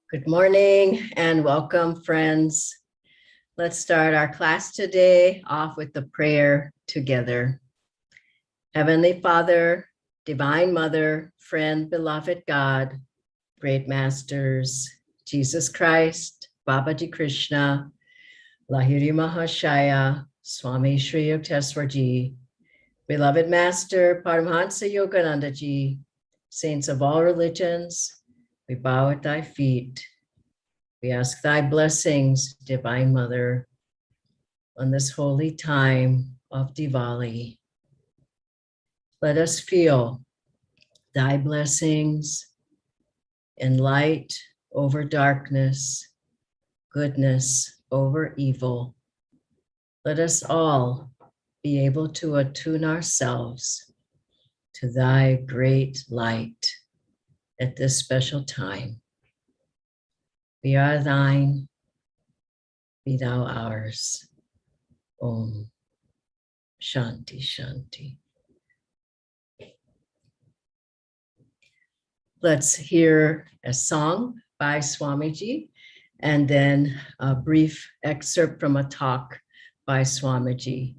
Good morning and welcome, friends. Let's start our class today off with the prayer together. Heavenly Father, Divine Mother, friend, beloved God, great masters, Jesus Christ, Babaji Krishna, Lahiri Mahashaya, Swami Shri Yukteswarji, beloved Master, Paramahansa Yogananda Ji, saints of all religions, we bow at thy feet. We ask thy blessings, Divine Mother, on this holy time of Diwali. Let us feel thy blessings in light over darkness, goodness over evil. Let us all be able to attune ourselves to thy great light at this special time. We are thine, be thou ours. Om Shanti Shanti. Let's hear a song by Swamiji and then a brief excerpt from a talk by Swamiji.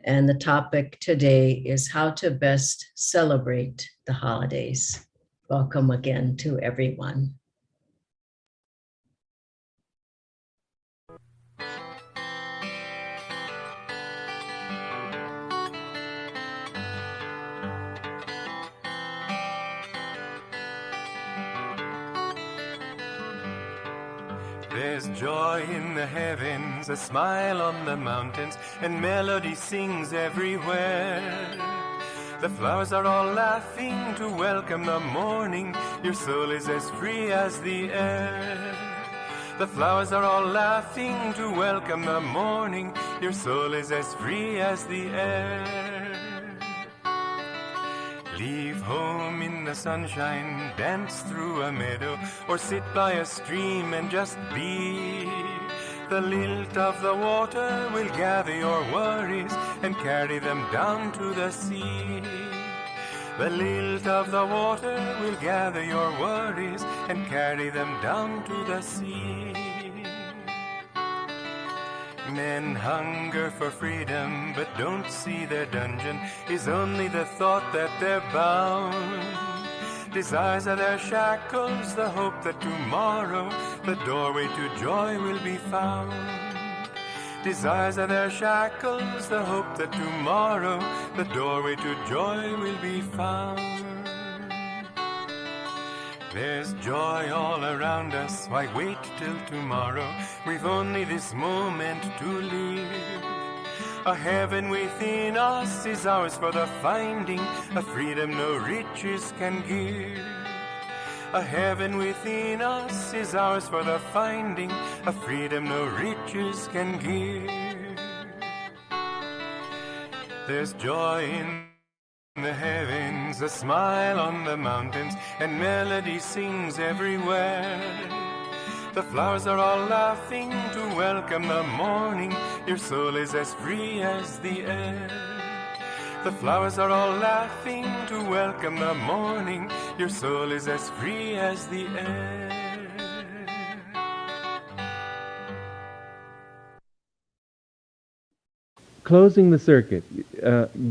And the topic today is how to best celebrate the holidays. Welcome again to everyone. There's joy in the heavens, a smile on the mountains, and melody sings everywhere. The flowers are all laughing to welcome the morning. Your soul is as free as the air. The flowers are all laughing to welcome the morning. Your soul is as free as the air. Leave home in the sunshine, dance through a meadow, or sit by a stream and just be. The lilt of the water will gather your worries and carry them down to the sea. The lilt of the water will gather your worries and carry them down to the sea. Men hunger for freedom, but don't see their dungeon is only the thought that they're bound. Desires are their shackles, the hope that tomorrow the doorway to joy will be found. Desires are their shackles, the hope that tomorrow the doorway to joy will be found. There's joy all around us, why wait till tomorrow? We've only this moment to live. A heaven within us is ours for the finding, a freedom no riches can give. A heaven within us is ours for the finding, a freedom no riches can give. There's joy in the heavens, a smile on the mountains, and melody sings everywhere. The flowers are all laughing to welcome the morning. Your soul is as free as the air. The flowers are all laughing to welcome the morning. Your soul is as free as the air. Closing the circuit,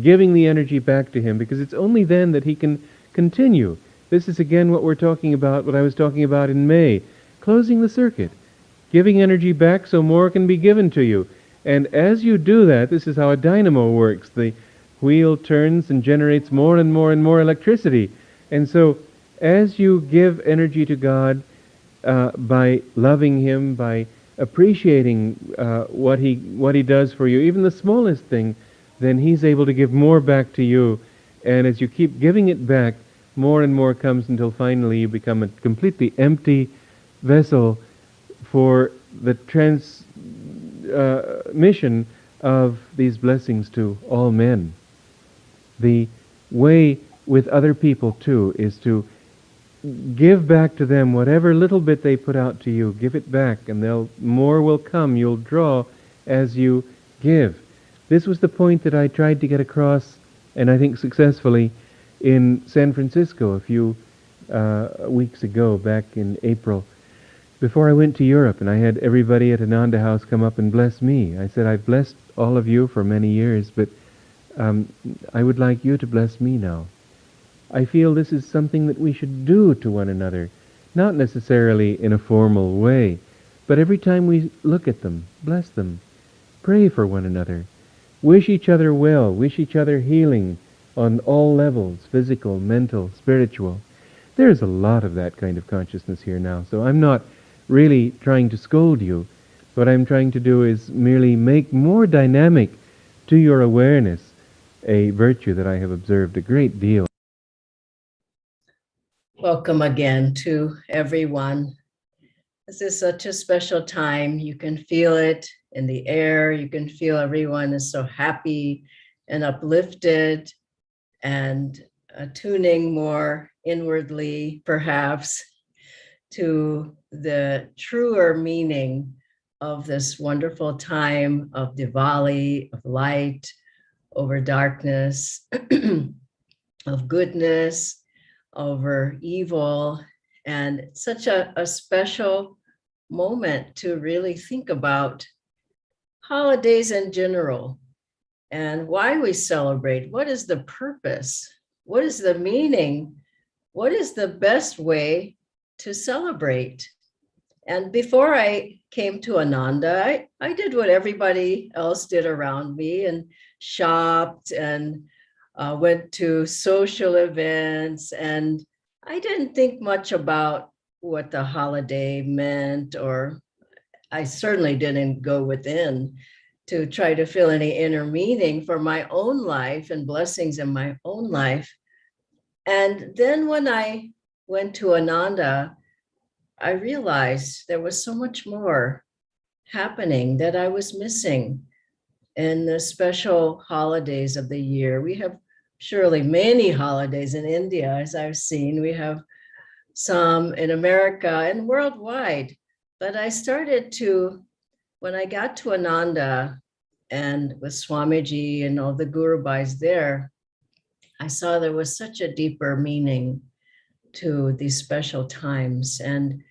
giving the energy back to him, because it's only then that he can continue. This is again what we're talking about, what I was talking about in May. Closing the circuit, giving energy back so more can be given to you. And as you do that, this is how a dynamo works. The wheel turns and generates more and more and more electricity. And so as you give energy to God by loving Him, by appreciating what he does for you, even the smallest thing, then He's able to give more back to you. And as you keep giving it back, more and more comes until finally you become a completely empty vessel for the transmission of these blessings to all men. The way with other people too is to give back to them whatever little bit they put out to you. Give it back, and more will come. You'll draw as you give. This was the point that I tried to get across, and I think successfully, in San Francisco a few weeks ago, back in April. Before I went to Europe and I had everybody at Ananda House come up and bless me, I said, I've blessed all of you for many years, but I would like you to bless me now. I feel this is something that we should do to one another, not necessarily in a formal way, but every time we look at them, bless them, pray for one another, wish each other well, wish each other healing on all levels, physical, mental, spiritual. There's a lot of that kind of consciousness here now, so I'm not really trying to scold you. What I'm trying to do is merely make more dynamic to your awareness a virtue that I have observed a great deal. Welcome again to everyone. This is such a special time. You can feel it in the air. You can feel everyone is so happy and uplifted and tuning more inwardly, perhaps, to the truer meaning of this wonderful time of Diwali, of light over darkness, of goodness over evil, and such a special moment to really think about holidays in general and why we celebrate. What is the purpose? What is the meaning? What is the best way to celebrate? And before I came to Ananda, I did what everybody else did around me and shopped and went to social events. And I didn't think much about what the holiday meant, or I certainly didn't go within to try to feel any inner meaning for my own life and blessings in my own life. And then when I went to Ananda, I realized there was so much more happening that I was missing in the special holidays of the year. We have surely many holidays in India, as I've seen. We have some in America and worldwide. But I started to, when I got to Ananda and with Swamiji and all the Guru Bhais there, I saw there was such a deeper meaning to these special times. And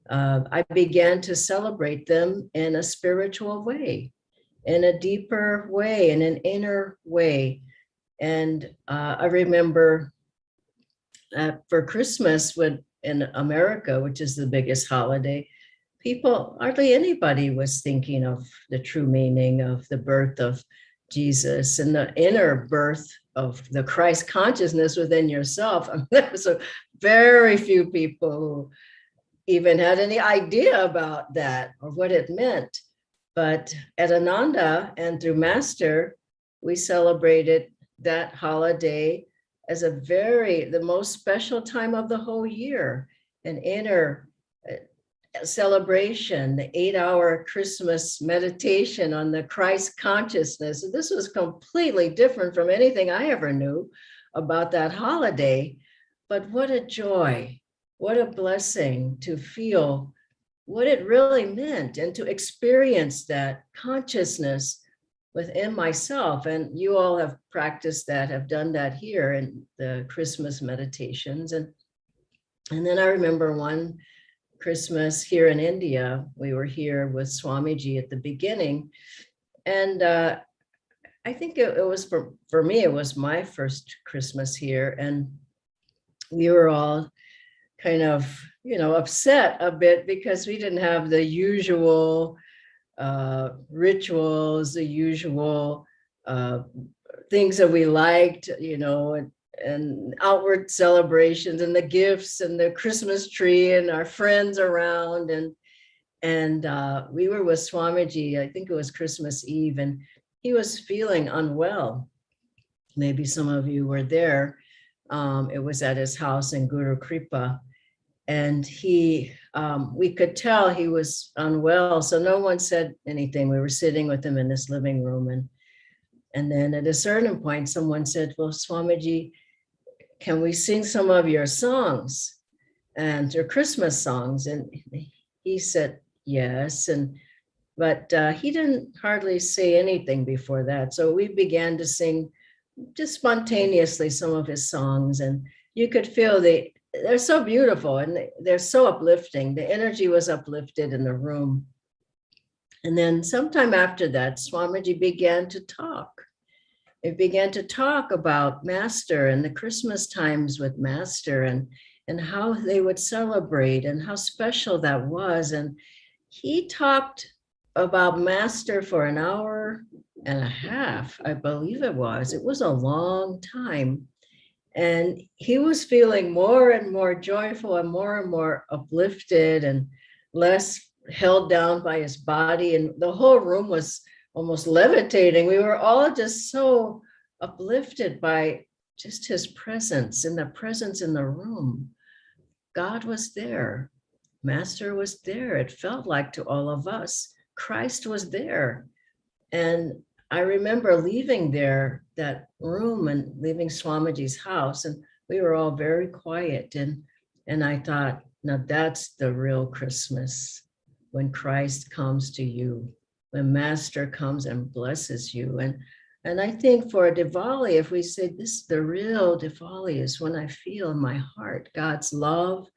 I began to celebrate them in a spiritual way, in a deeper way, in an inner way. And I remember for Christmas in America, which is the biggest holiday, people, hardly anybody was thinking of the true meaning of the birth of Jesus and the inner birth of the Christ consciousness within yourself. I mean, there was a very few people who even had any idea about that or what it meant. But at Ananda and through Master, we celebrated that holiday as the most special time of the whole year, an inner celebration, the 8-hour Christmas meditation on the Christ consciousness. This was completely different from anything I ever knew about that holiday. But what a joy, what a blessing to feel what it really meant and to experience that consciousness within myself. And you all have practiced that, have done that here in the Christmas meditations. And then I remember one Christmas here in India, we were here with Swamiji at the beginning. And I think it was for me, it was my first Christmas here. And we were all kind of, upset a bit because we didn't have the usual rituals, the usual things that we liked, and outward celebrations and the gifts and the Christmas tree and our friends around. And we were with Swamiji, I think it was Christmas Eve, and he was feeling unwell. Maybe some of you were there. It was at his house in Guru Kripa. And we could tell he was unwell, so no one said anything. We were sitting with him in his living room. And then at a certain point, someone said, well, Swamiji, can we sing some of your songs and your Christmas songs? And he said, yes. But he didn't hardly say anything before that. So we began to sing just spontaneously some of his songs. And you could feel the they're so beautiful and they're so uplifting. The energy was uplifted in the room. And then sometime after that, Swamiji began to talk. It began to talk about Master and the Christmas times with Master and how they would celebrate and how special that was. And he talked about Master for an hour and a half, I believe it was. It was a long time. And he was feeling more and more joyful and more uplifted and less held down by his body. And the whole room was almost levitating. We were all just so uplifted by just his presence and the presence in the room. God was there. Master was there. It felt like to all of us, Christ was there. And I remember leaving that room and leaving Swamiji's house, and we were all very quiet. And I thought, now that's the real Christmas, when Christ comes to you, when Master comes and blesses you. And I think for a Diwali, if we say this, the real Diwali is when I feel in my heart God's love,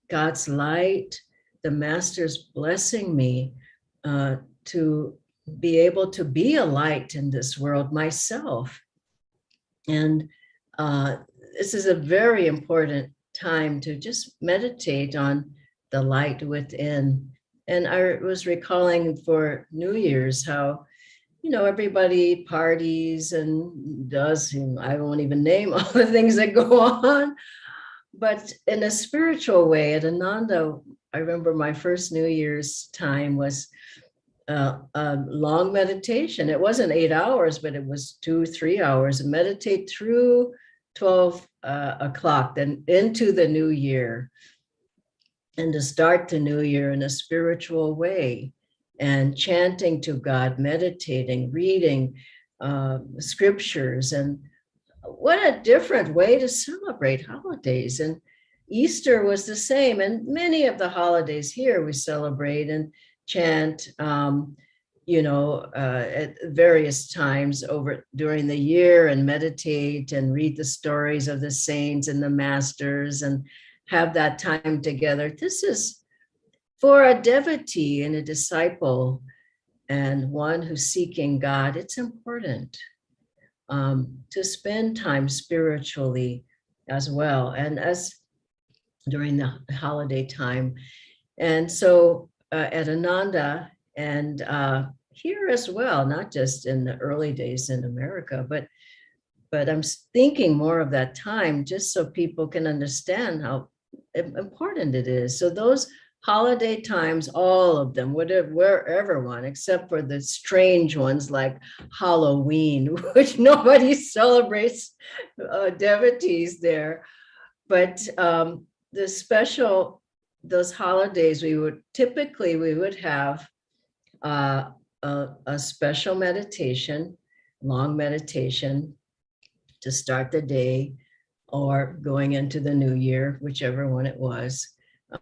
God's light, the Master's blessing me to be able to be a light in this world myself. And this is a very important time to just meditate on the light within. And I was recalling for New Year's how, everybody parties and does, I won't even name all the things that go on, but in a spiritual way at Ananda, I remember my first New Year's time was a long meditation. It wasn't 8 hours, but it was 2-3 hours. Meditate through 12 o'clock, then into the new year, and to start the new year in a spiritual way, and chanting to God, meditating, reading scriptures. And what a different way to celebrate holidays. And Easter was the same. And many of the holidays here we celebrate and chant, at various times during the year, and meditate and read the stories of the saints and the masters and have that time together. This is for a devotee and a disciple and one who's seeking God. It's important to spend time spiritually as well, and as during the holiday time. And so at Ananda and here as well, not just in the early days in America, but I'm thinking more of that time just so people can understand how important it is. So those holiday times, all of them, wherever one, except for the strange ones like Halloween, which nobody celebrates, devotees there. But those holidays, we would have a special meditation, long meditation to start the day or going into the new year, whichever one it was.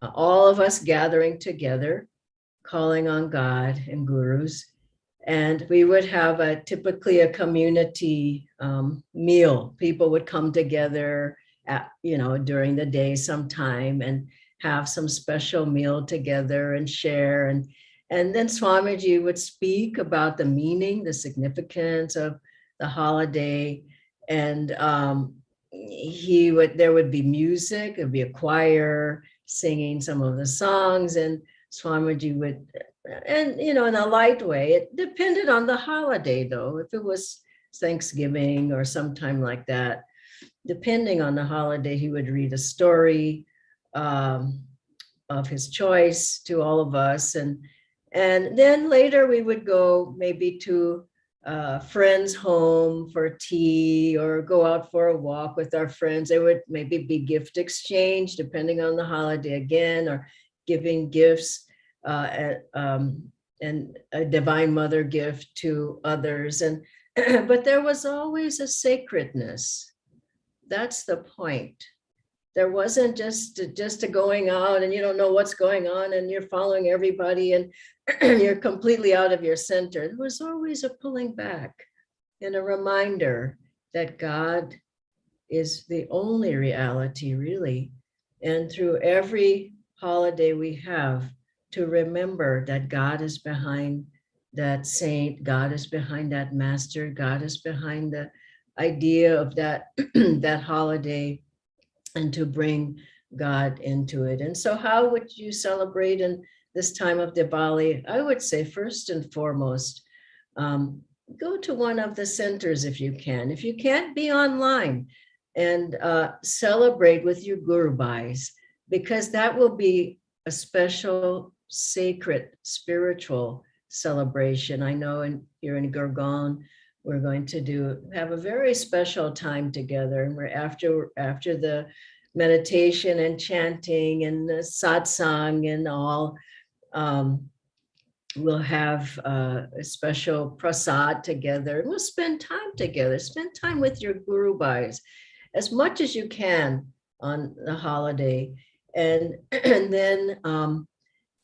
All of us gathering together, calling on God and gurus. And we would have typically a community meal. People would come together during the day sometime and have some special meal together and share. And then Swamiji would speak about the meaning, the significance of the holiday. And there would be music, there'd be a choir singing some of the songs, and Swamiji would, and in a light way. It depended on the holiday though. If it was Thanksgiving or sometime like that, depending on the holiday, he would read a story of his choice to all of us. And then later we would go maybe to a friend's home for tea or go out for a walk with our friends. There would maybe be gift exchange depending on the holiday again, or giving gifts and a Divine Mother gift to others. And but there was always a sacredness. That's the point. There wasn't just a going out and you don't know what's going on and you're following everybody and you're completely out of your center. There was always a pulling back and a reminder that God is the only reality, really. And through every holiday we have, to remember that God is behind that saint, God is behind that master, God is behind the idea of that that holiday, and to bring God into it. And so how would you celebrate in this time of Diwali? I would say first and foremost, um, go to one of the centers if you can. If you can't, be online and celebrate with your Guru Bhais, because that will be a special, sacred, spiritual celebration. I know here in Gurgaon, we're going to have a very special time together. And we're after the meditation and chanting and the satsang and all, um, we'll have a special prasad together. We'll spend time together. Spend time with your Guru Bhais as much as you can on the holiday. And, and then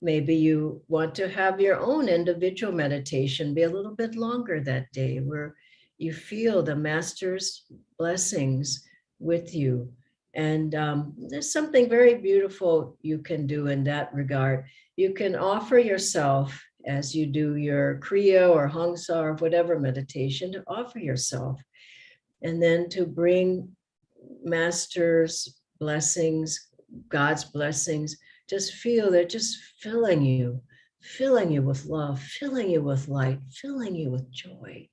maybe you want to have your own individual meditation, be a little bit longer that day, where you feel the master's blessings with you. And there's something very beautiful you can do in that regard. You can offer yourself as you do your Kriya or Hangsa or whatever meditation, to offer yourself, and then to bring master's blessings, God's blessings. Just feel they're just filling you with love, filling you with light, filling you with joy.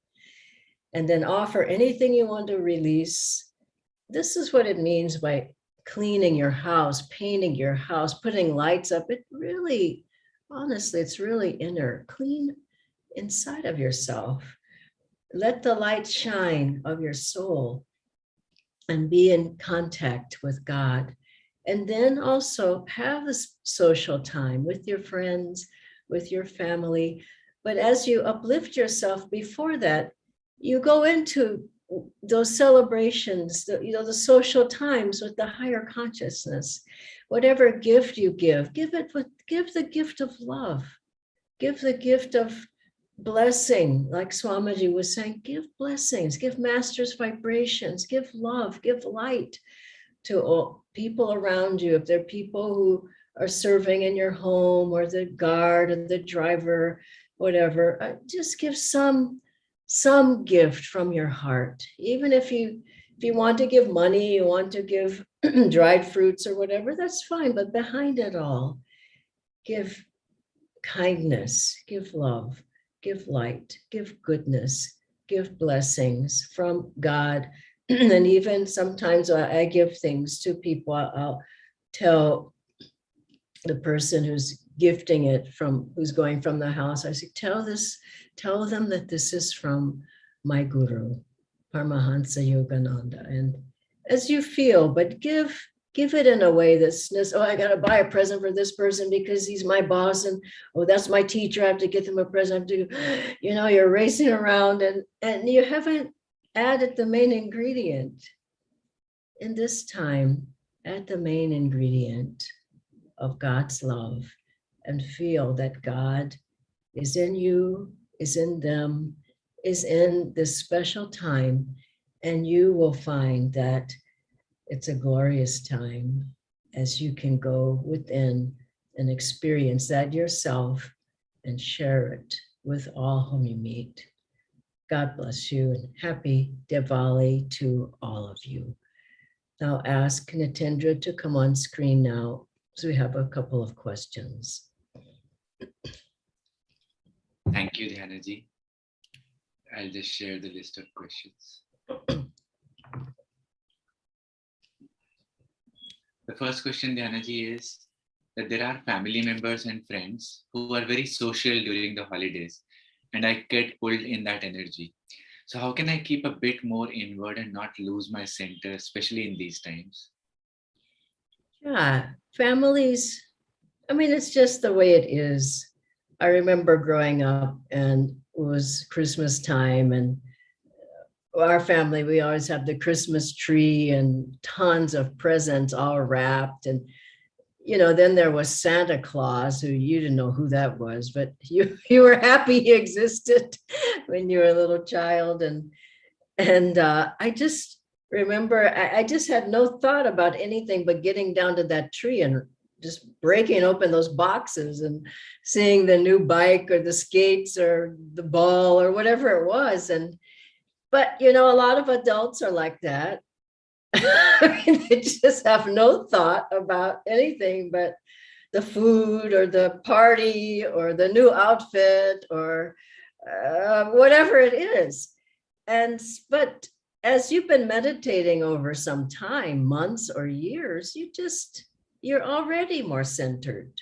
And then offer anything you want to release. This is what it means by cleaning your house, painting your house, putting lights up. It really, honestly, it's really inner. Clean inside of yourself. Let the light shine of your soul and be in contact with God. And then also have this social time with your friends, with your family. But as you uplift yourself before that, you go into those celebrations, the social times with the higher consciousness. Whatever gift you give the gift of love, give the gift of blessing. Like Swamiji was saying, give blessings, give master's vibrations, give love, give light to all people around you. If there are people who are serving in your home, or the guard or the driver, whatever, just give some gift from your heart. Even if you want to give money, you want to give dried fruits or whatever, that's fine. But behind it all, give kindness, give love, give light, give goodness, give blessings from God. And even sometimes I give things to people. I'll tell the person who's gifting it, who's going from the house, I say, tell them that this is from my guru, Paramahansa Yogananda. And as you feel, but give it in a way that's, oh, I got to buy a present for this person because he's my boss, and oh, that's my teacher, I have to get them a present. You're racing around and you haven't added the main ingredient. In this time, add the main ingredient of God's love, and feel that God is in you, is in them, is in this special time, and you will find that it's a glorious time as you can go within and experience that yourself and share it with all whom you meet. God bless you, and happy Diwali to all of you. Now ask Nitendra to come on screen now, so we have a couple of questions. Thank you, Dhyana ji. I'll just share the list of questions. The first question, Dhyana ji, is that there are family members and friends who are very social during the holidays, and I get pulled in that energy. So how can I keep a bit more inward and not lose my center, especially in these times? Yeah, families, it's just the way it is. I remember growing up and it was Christmas time, and our family, we always have the Christmas tree and tons of presents all wrapped. And, then there was Santa Claus, who you didn't know who that was, but you were happy he existed when you were a little child. And I just remember, I just had no thought about anything but getting down to that tree and just breaking open those boxes and seeing the new bike or the skates or the ball or whatever it was. But a lot of adults are like that. They just have no thought about anything but the food or the party or the new outfit or whatever it is. But as you've been meditating over some time, months or years, you're already more centered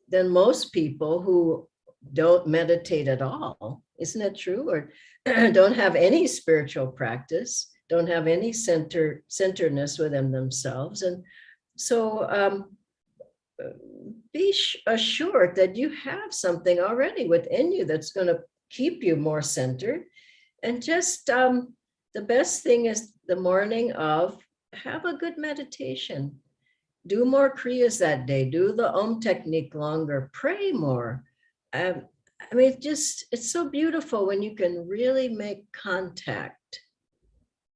than most people who don't meditate at all. Isn't it true? Or don't have any spiritual practice, don't have any centeredness within themselves. And so be assured that you have something already within you that's going to keep you more centered. And just the best thing is the morning of, have a good meditation. Do more kriyas that day. Do the Om technique longer. Pray more. It's so beautiful when you can really make contact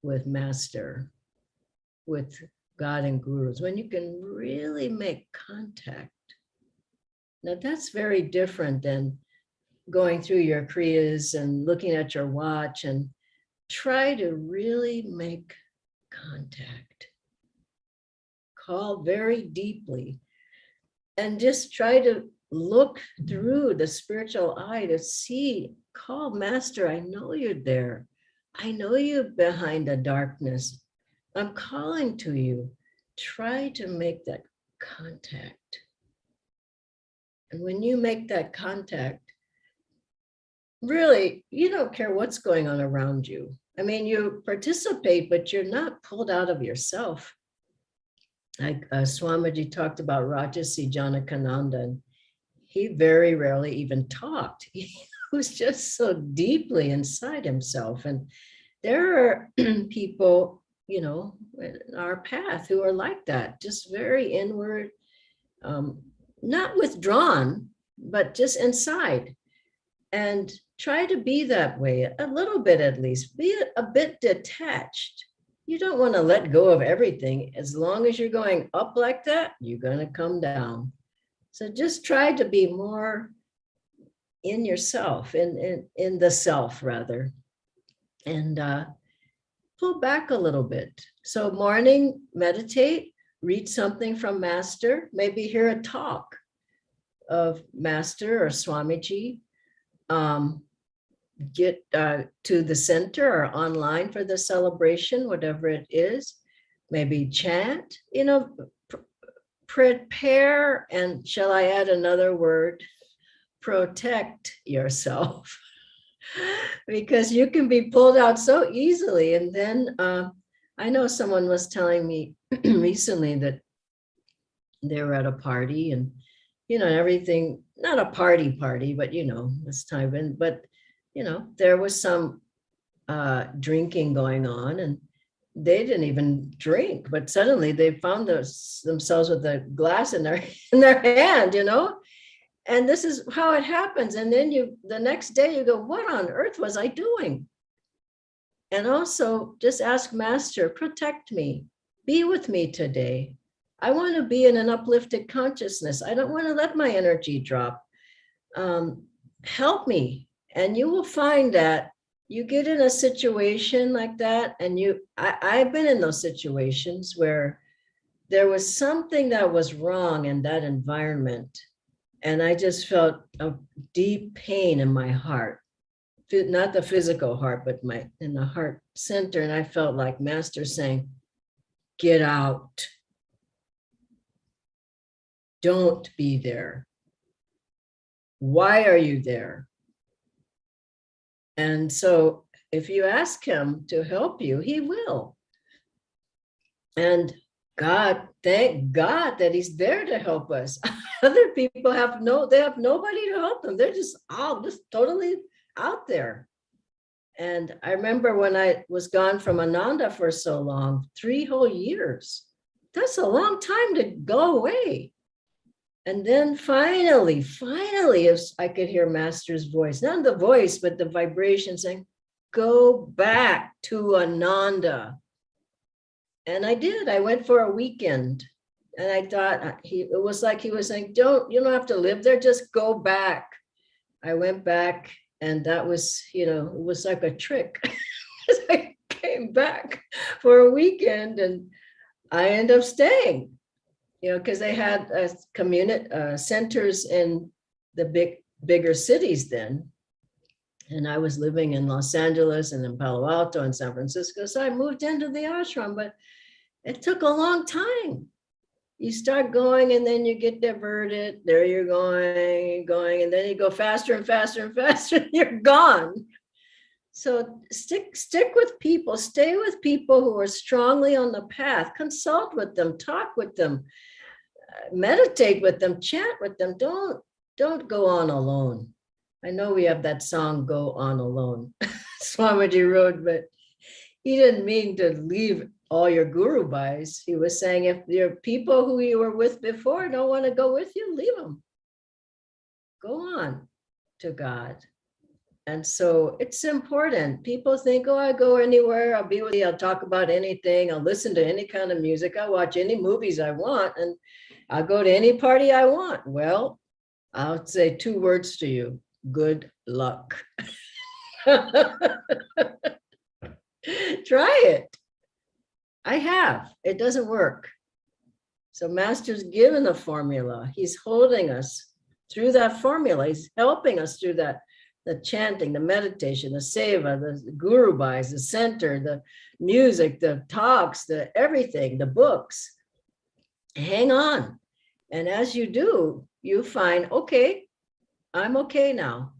with Master, with God and gurus, when you can really make contact. Now that's very different than going through your kriyas and looking at your watch, and try to really make contact. Call very deeply and just try to look through the spiritual eye to see, call Master, I know you're there. I know you behind the darkness. I'm calling to you. Try to make that contact. And when you make that contact, really, you don't care what's going on around you. I mean, you participate, but you're not pulled out of yourself. Like Swamiji talked about Rajasi Janakananda, and he very rarely even talked. He was just so deeply inside himself. And there are people, in our path who are like that, just very inward, not withdrawn, but just inside. And try to be that way, a little bit at least. Be a bit detached. You don't want to let go of everything. As long as you're going up like that, you're going to come down. So just try to be more in yourself, in the self rather, and pull back a little bit. So morning, meditate, read something from Master, maybe hear a talk of Master or Swamiji. Get to the center or online for the celebration, whatever it is. Maybe chant, prepare, and shall I add another word? Protect yourself. Because you can be pulled out so easily. And then I know someone was telling me recently that they were at a party and, everything, not a party, but, this time, but, there was some drinking going on, and they didn't even drink, but suddenly they found themselves with a glass in their hand, and this is how it happens. And then the next day you go, what on earth was I doing? And also just ask Master, protect me, be with me today. I want to be in an uplifted consciousness. I don't want to let my energy drop. Help me. And you will find that you get in a situation like that, and I've been in those situations where there was something that was wrong in that environment. And I just felt a deep pain in my heart, not the physical heart, but in the heart center. And I felt like Master saying, get out. Don't be there. Why are you there? And so if you ask him to help you, he will. And God, thank God that he's there to help us. Other people have nobody to help them. They're just totally out there. And I remember when I was gone from Ananda for so long, 3 whole years. That's a long time to go away. And then finally, I could hear Master's voice, not the voice, but the vibration saying, go back to Ananda. And I did. I went for a weekend. And I thought it was like he was saying, you don't have to live there, just go back. I went back, and that was, it was like a trick. I came back for a weekend, and I ended up staying, because they had community centers in the bigger cities then. And I was living in Los Angeles and in Palo Alto and San Francisco. So I moved into the ashram, but it took a long time. You start going and then you get diverted. There you're going, and then you go faster and faster and faster, and you're gone. So stick with people, stay with people who are strongly on the path, consult with them, talk with them, meditate with them, chant with them. Don't go on alone. I know we have that song, Go On Alone, Swamiji wrote, but he didn't mean to leave all your guru bhais. He was saying, if your people who you were with before don't want to go with you, leave them. Go on to God. And so it's important. People think, oh, I go anywhere, I'll be with you, I'll talk about anything, I'll listen to any kind of music, I'll watch any movies I want, and I'll go to any party I want. Well, I'll say 2 words to you: good luck. Try it. I have. It doesn't work. So Master's given a formula. He's holding us through that formula. He's helping us through that, the chanting, the meditation, the seva, the guru bhais, the center, the music, the talks, the everything, the books. Hang on. And as you do, you find, okay, I'm okay now.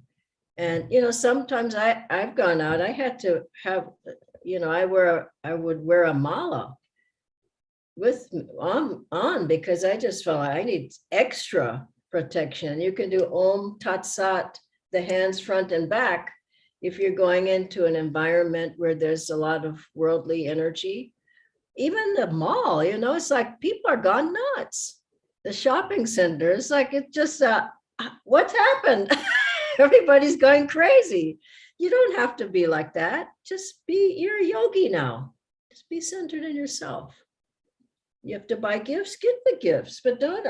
And, sometimes I've gone out, I had to have, I would wear a mala with on because I just felt I need extra protection. You can do Om Tat Sat, the hands front and back, if you're going into an environment where there's a lot of worldly energy. Even the mall, it's like people are gone nuts. The shopping center, it's like, it just, what's happened? Everybody's going crazy. You don't have to be like that. You're a yogi now. Just be centered in yourself. You have to buy gifts, get the gifts, but don't,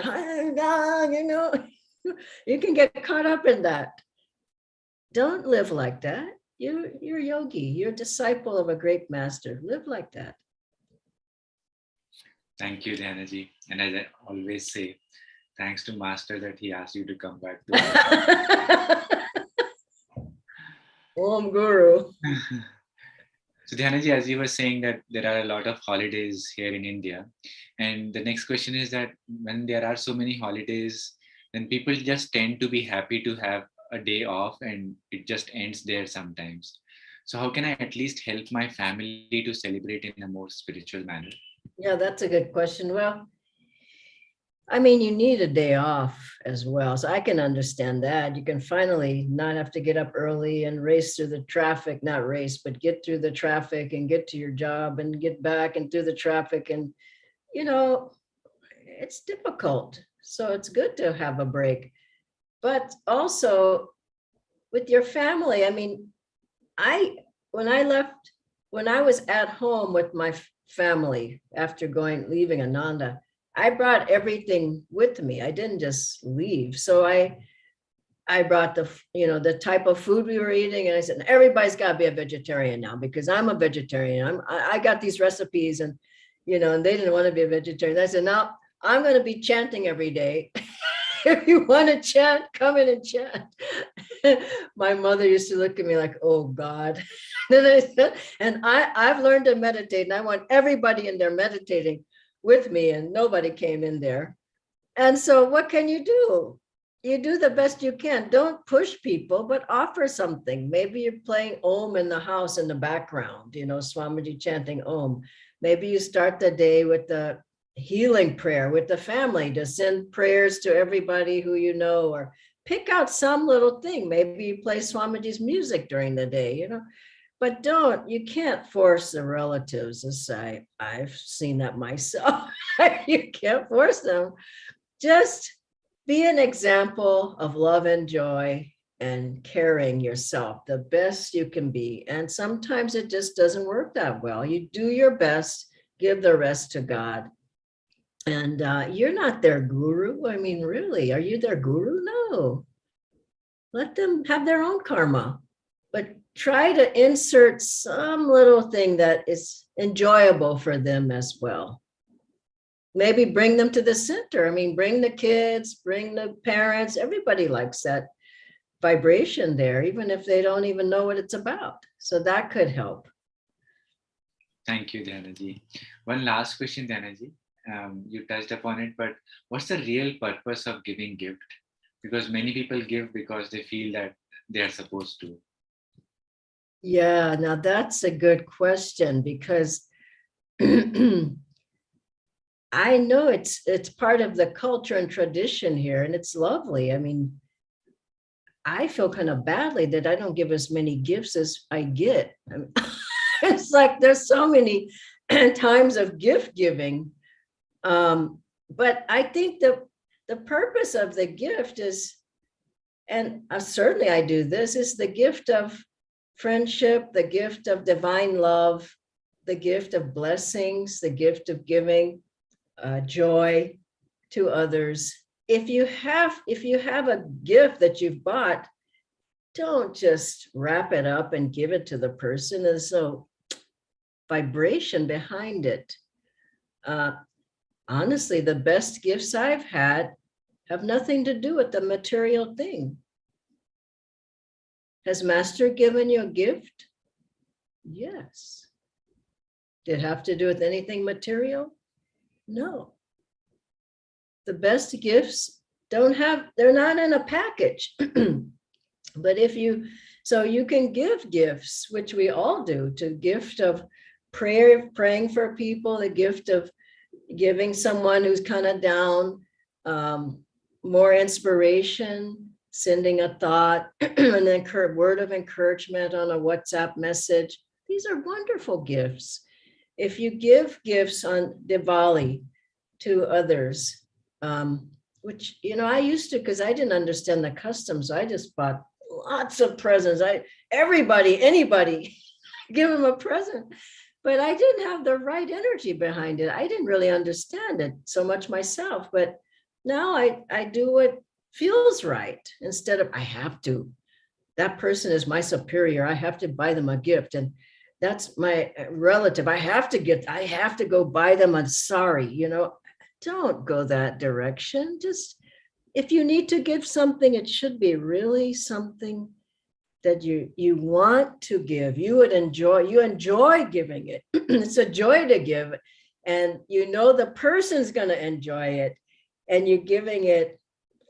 you can get caught up in that. Don't live like that. You're a yogi. You're a disciple of a great master. Live like that. Thank you, Dhyanaji. And as I always say, thanks to Master that he asked you to come back to Om Guru. So Dhyanaji, as you were saying that there are a lot of holidays here in India. And the next question is that when there are so many holidays, then people just tend to be happy to have a day off, and it just ends there sometimes. So how can I at least help my family to celebrate in a more spiritual manner? Yeah, that's a good question. Well, I mean, you need a day off as well. So I can understand that. You can finally not have to get up early and race through the traffic, not race, but get through the traffic and get to your job and get back and through the traffic. And, it's difficult. So it's good to have a break. But also with your family, I mean, when I was at home with my family after leaving Ananda, I brought everything with me. I didn't just leave. So I brought the type of food we were eating, and I said, everybody's got to be a vegetarian now because I'm a vegetarian. I got these recipes, and and they didn't want to be a vegetarian. I said, no, I'm going to be chanting every day. If you want to chant, come in and chant. My mother used to look at me like, oh God. Then I said, and I've learned to meditate, and I want everybody in there meditating with me, and nobody came in there. And so what can you do? You do the best you can. Don't push people, but offer something. Maybe you're playing Om in the house in the background, Swamiji chanting Om. Maybe you start the day with the healing prayer with the family to send prayers to everybody who or pick out some little thing. Maybe you play Swamiji's music during the day, but you can't force the relatives. I've seen that myself. You can't force them. Just be an example of love and joy and caring yourself the best you can be. And sometimes it just doesn't work that well. You do your best give the rest to God. And you're not their guru. I mean, really, are you their guru? No. Let them have their own karma, but try to insert some little thing that is enjoyable for them as well. Maybe bring them to the center. I mean, bring the kids, bring the parents. Everybody likes that vibration there, even if they don't even know what it's about. So that could help. Thank you, Dhyanaji. One last question, Dhyanaji. You touched upon it, but what's the real purpose of giving gift? Because many people give because they feel that they are supposed to. Yeah, now that's a good question, because I know it's part of the culture and tradition here, and it's lovely. I mean, I feel kind of badly that I don't give as many gifts as I get. I mean, it's like there's so many times of gift giving. But I think the purpose of the gift is, and certainly I do this, is the gift of friendship, the gift of divine love, the gift of blessings, the gift of giving joy to others. If you have a gift that you've bought, don't just wrap it up and give it to the person. There's no vibration behind it. Honestly, the best gifts I've had have nothing to do with the material thing. Has Master given you a gift? Yes. Did it have to do with anything material? No. The best gifts they're not in a package. But so you can give gifts, which we all do, to gift of prayer, praying for people, the gift of giving someone who's kind of down more inspiration, sending a thought, an word of encouragement on a WhatsApp message. These are wonderful gifts. If you give gifts on Diwali to others, which, I used to, because I didn't understand the customs, I just bought lots of presents. Anybody, give them a present. But I didn't have the right energy behind it. I didn't really understand it so much myself. But now I do what feels right, instead of I have to. That person is my superior. I have to buy them a gift. And that's my relative. I have to go buy them a sari. Don't go that direction. Just, if you need to give something, it should be really something that you want to give. You enjoy giving it. It's a joy to give. And the person's going to enjoy it. And you're giving it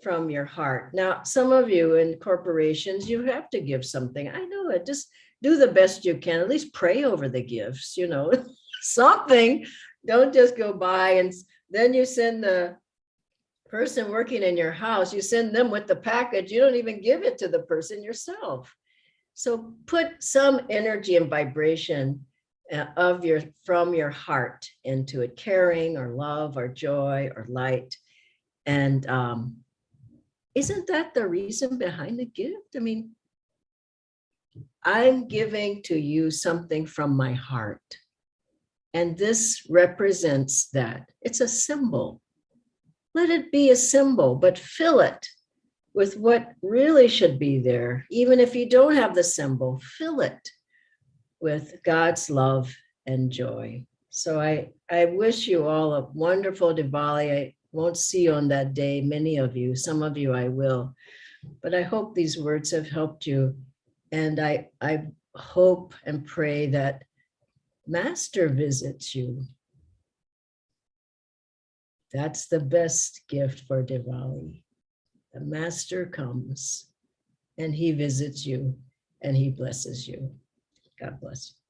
from your heart. Now, some of you in corporations, you have to give something. I know it. Just do the best you can. At least pray over the gifts, something. Don't just go by and then you send the person working in your house, you send them with the package. You don't even give it to the person yourself. So put some energy and vibration from your heart into it, caring or love or joy or light. And isn't that the reason behind the gift? I mean, I'm giving to you something from my heart. And this represents that. It's a symbol. Let it be a symbol, but fill it with what really should be there. Even if you don't have the symbol, fill it with God's love and joy. So I wish you all a wonderful Diwali. I won't see you on that day, many of you. Some of you I will. But I hope these words have helped you. And I hope and pray that Master visits you. That's the best gift for Diwali. The Master comes and he visits you and he blesses you. God bless you.